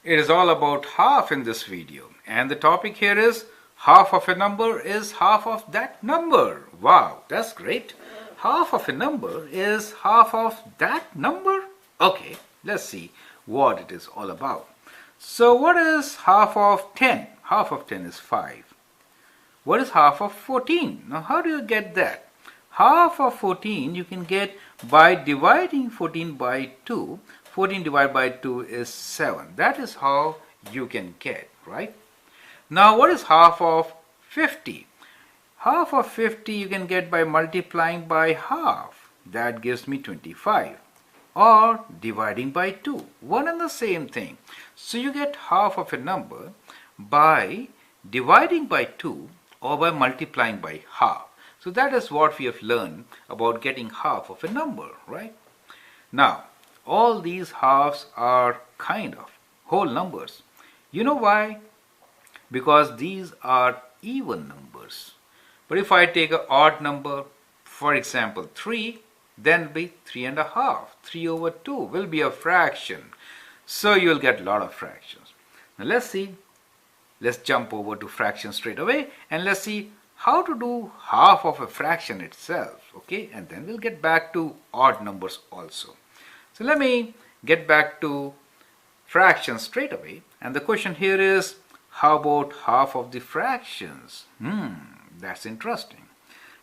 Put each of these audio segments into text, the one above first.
It is all about half in this video, and the topic here is half of a number is half of that number. Wow, that's great. Half of a number is half of that number. Okay, let's see what it is all about. So what is half of 10? Half of 10 is 5. What is half of 14? Now how do you get that? Half of 14 you can get by dividing 14 by 2. 14 divided by 2 is 7. That is how you can get, right? Now what is half of 50? Half of 50 you can get by multiplying by half. That gives me 25. Or dividing by 2. One and the same thing. So you get half of a number by dividing by 2 or by multiplying by half. So that is what we have learned about getting half of a number, right? Now, all these halves are kind of whole numbers. You know why? Because these are even numbers. But if I take an odd number, for example 3, then it will be 3.5. 3 over 2 will be a fraction. So you will get a lot of fractions. Now let's see. Let's jump over to fractions straight away and let's see how to do half of a fraction itself. Okay, and then we'll get back to odd numbers also. So let me get back to fractions straight away. And the question here is, how about half of the fractions? That's interesting.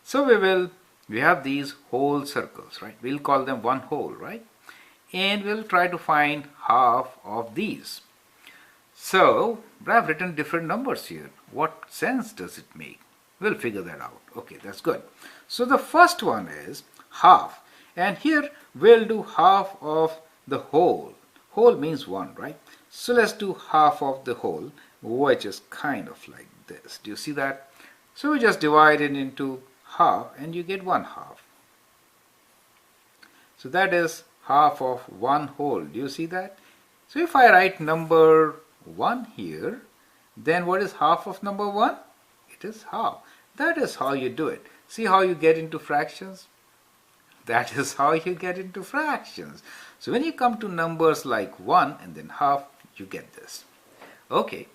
So we have these whole circles, right? We'll call them one whole, right? And we'll try to find half of these. So I've written different numbers here. What sense does it make? We'll figure that out. Okay, that's good. So the first one is half. And here we'll do half of the whole. Whole means 1, right? So let's do half of the whole, which is kind of like this. Do you see that? So we just divide it into half and you get 1 half. So that is half of 1 whole. Do you see that? So if I write number 1 here, then what is half of number 1? It is half. That is how you do it. See how you get into fractions? That is how you get into fractions. So when you come to numbers like 1 and then half, you get this. Okay.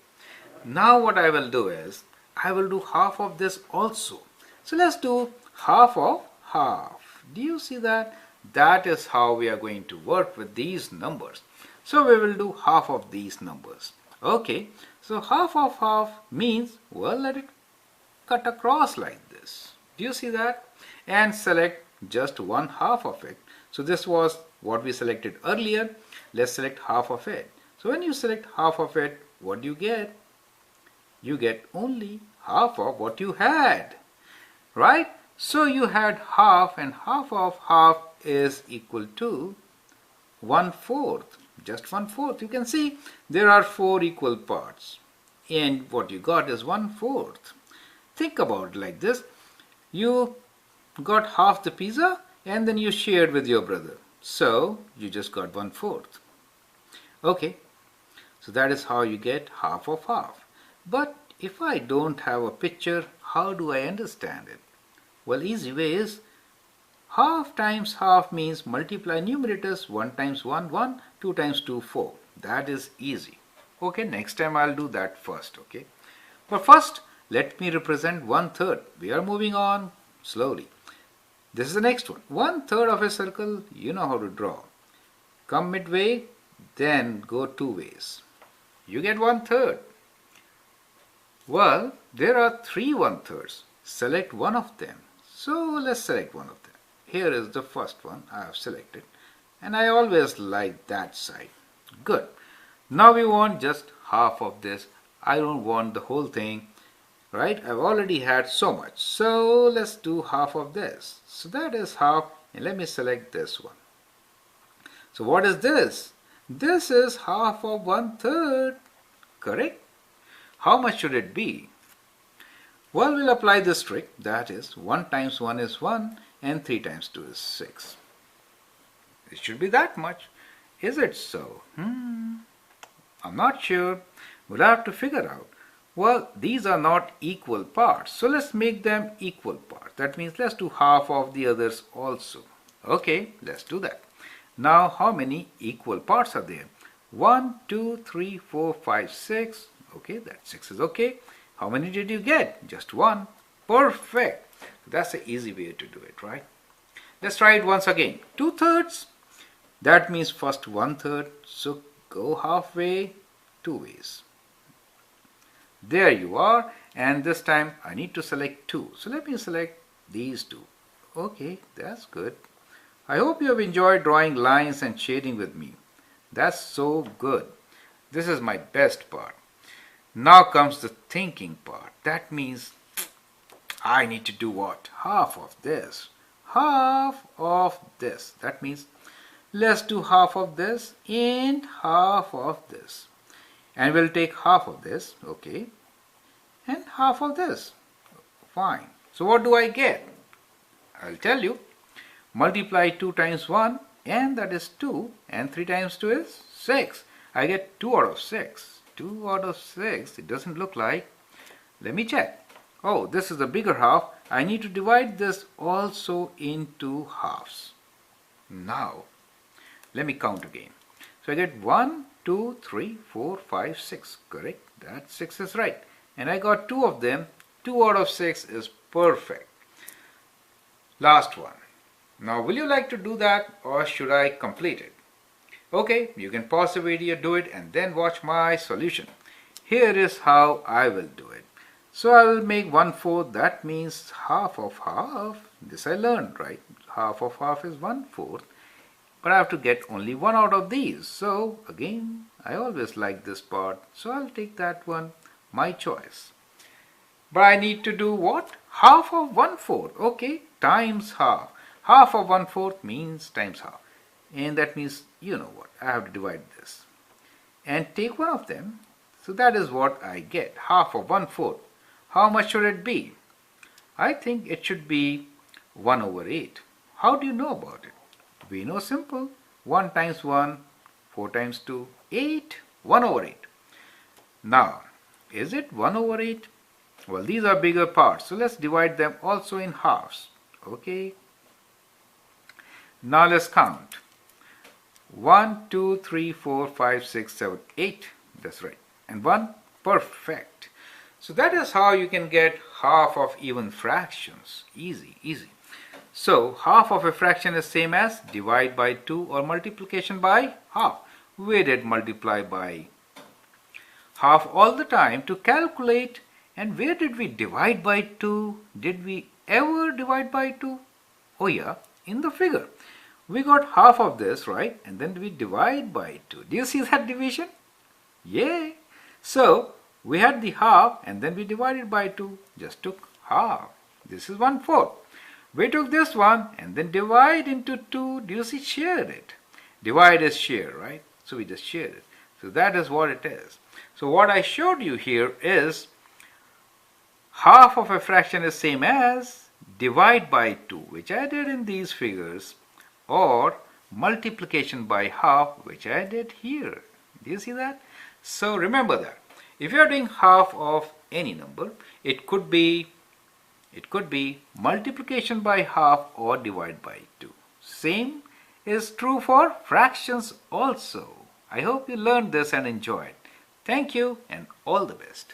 Now what I will do is, I will do half of this also. So let's do half of half. Do you see that? That is how we are going to work with these numbers. So we will do half of these numbers. Okay. So half of half means, well, let it cut across like this. Do you see that? And select just 1 half of it. So this was what we selected earlier. Let's select half of it. So when you select half of it, what do you get? You get only half of what you had, right? So you had half, and half of half is equal to 1/4. Just 1/4. You can see there are 4 equal parts, and what you got is 1/4. Think about it like this. You got half the pizza and then you shared with your brother. So you just got 1/4. Okay, so that is how you get half of half. But if I don't have a picture, how do I understand it? Well, easy way is half times half means multiply numerators. 1 times 1, 1, 2 times 2, 4. That is easy. Okay, next time I'll do that first. Okay, but first let me represent 1/3. We are moving on slowly. This is the next one. 1/3 of a circle, you know how to draw. Come midway, then go 2 ways. You get 1/3. Well, there are 3 1/3s. Select one of them. So let's select one of them. Here is the first one I have selected. And I always like that side. Good. Now we want just half of this. I don't want the whole thing. Right? I've already had so much. So let's do half of this. So that is half. And let me select this one. So what is this? This is half of 1/3. Correct? How much should it be? Well, we'll apply this trick. That is 1 times 1 is 1 and 3 times 2 is 6. It should be that much. Is it so? I'm not sure. We'll have to figure out. Well, these are not equal parts. So let's make them equal parts. That means let's do half of the others also. Okay, let's do that. Now, how many equal parts are there? 1, 2, 3, 4, 5, 6. Okay, that 6 is okay. How many did you get? Just 1. Perfect. That's the easy way to do it, right? Let's try it once again. 2/3. That means first 1/3. So go halfway, 2 ways. There you are. And this time I need to select 2. So let me select these 2. Okay, that's good. I hope you have enjoyed drawing lines and shading with me. That's so good. This is my best part. Now comes the thinking part. That means I need to do what? Half of this. Half of this. That means let's do half of this and half of this. And we'll take half of this, okay, and half of this. Fine. So what do I get? I'll tell you. Multiply 2 times 1 and that is 2 and 3 times 2 is 6. I get 2 out of 6. 2 out of 6. It doesn't look like. Let me check. Oh, this is the bigger half. I need to divide this also into halves. Now, let me count again. So I get 1, 2, 3, 4, 5, 6. Correct? That 6 is right. And I got 2 of them. 2 out of 6 is perfect. Last one. Now, will you like to do that or should I complete it? Okay, you can pause the video, do it, and then watch my solution. Here is how I will do it. So I will make 1/4. That means half of half. This I learned, right? Half of half is 1/4. But I have to get only 1 out of these. So again, I always like this part. So I'll take that one. My choice. But I need to do what? Half of 1/4. Okay, times half. Half of 1/4 means times half. And that means, you know what, I have to divide this. And take one of them. So that is what I get. Half of 1/4. How much should it be? I think it should be 1/8. How do you know about it? We know simple. 1 times 1, 4 times 2, 8. 1/8. Now, is it 1/8? Well, these are bigger parts. So let's divide them also in halves. Okay. Now let's count. 1, 2, 3, 4, 5, 6, 7, 8. That's right. And 1. Perfect. So that is how you can get half of even fractions. Easy, easy. So half of a fraction is same as divide by 2 or multiplication by half. We did multiply by half all the time to calculate. And where did we divide by 2? Did we ever divide by 2? Oh yeah, in the figure. We got half of this, right? And then we divide by 2. Do you see that division? Yay! So, we had the half and then we divided by 2. Just took half. This is 1/4. We took this one and then divide into 2. Do you see? Share it. Divide is share, right? So, we just shared it. So, that is what it is. So, what I showed you here is half of a fraction is same as divide by 2, which I did in these figures, or multiplication by half, which I did here. Do you see that? So remember that. If you are doing half of any number, it could be multiplication by half or divide by 2. Same is true for fractions also. I hope you learned this and enjoyed. Thank you and all the best.